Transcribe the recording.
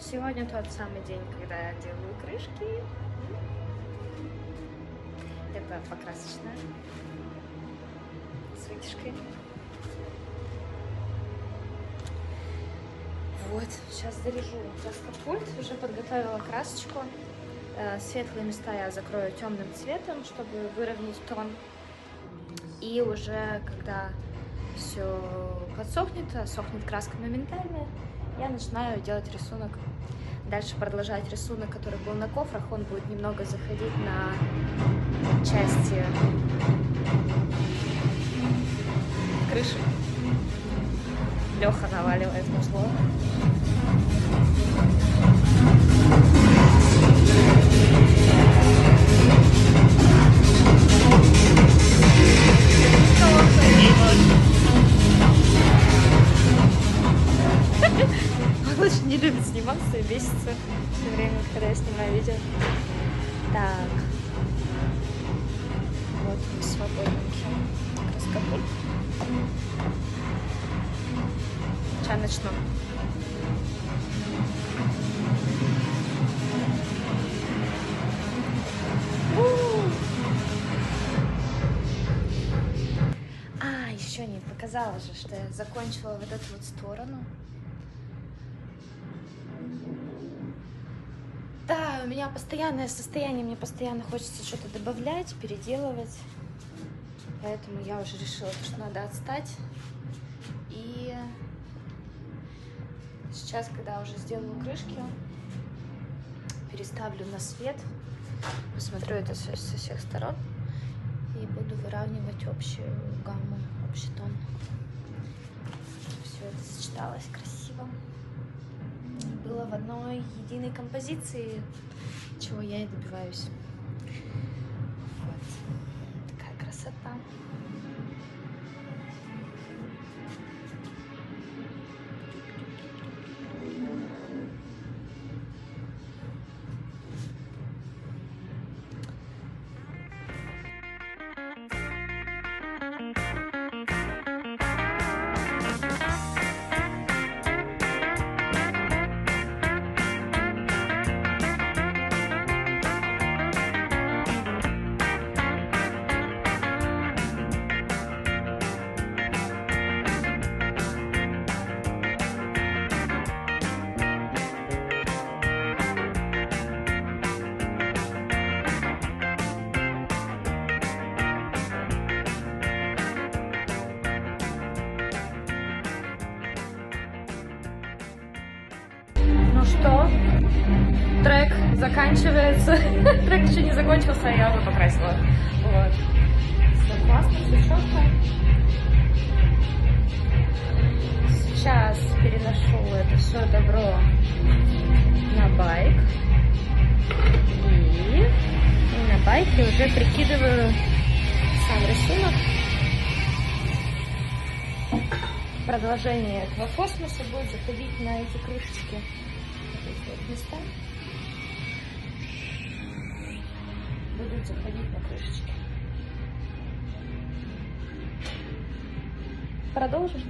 Сегодня тот самый день, когда я делаю крышки. Это покрасочная с вытяжкой. Вот, сейчас заряжу плоскопульт, уже подготовила красочку. Светлые места я закрою темным цветом, чтобы выровнять тон. И уже когда все подсохнет, сохнет краска моментально, я начинаю делать рисунок. Дальше продолжать рисунок, который был на кофрах, он будет немного заходить на части крыши. Леха наваливает музло. Он очень не любит сниматься и бесится все время, когда я снимаю видео. Так. Вот, свободненький краскопульт. Сейчас начну. Еще не показала же, что я закончила вот эту вот сторону. Да, у меня постоянное состояние, мне постоянно хочется что-то добавлять, переделывать. Поэтому я уже решила, что надо отстать. И сейчас, когда уже сделаю крышки, переставлю на свет, посмотрю это со всех сторон и буду выравнивать общую гамму, общий тон. Все это сочеталось красиво. Было в одной единой композиции, чего я и добиваюсь. Вот. Такая красота. Ну что, трек заканчивается. Трек еще не закончился, а я уже покрасила. Вот. Все классно, все четко. Сейчас переношу это все добро на байк. И на байке уже прикидываю сам рисунок. Продолжение этого космоса будет заходить на эти крышечки. Эти вот места будут заходить на крышечки. Продолжим.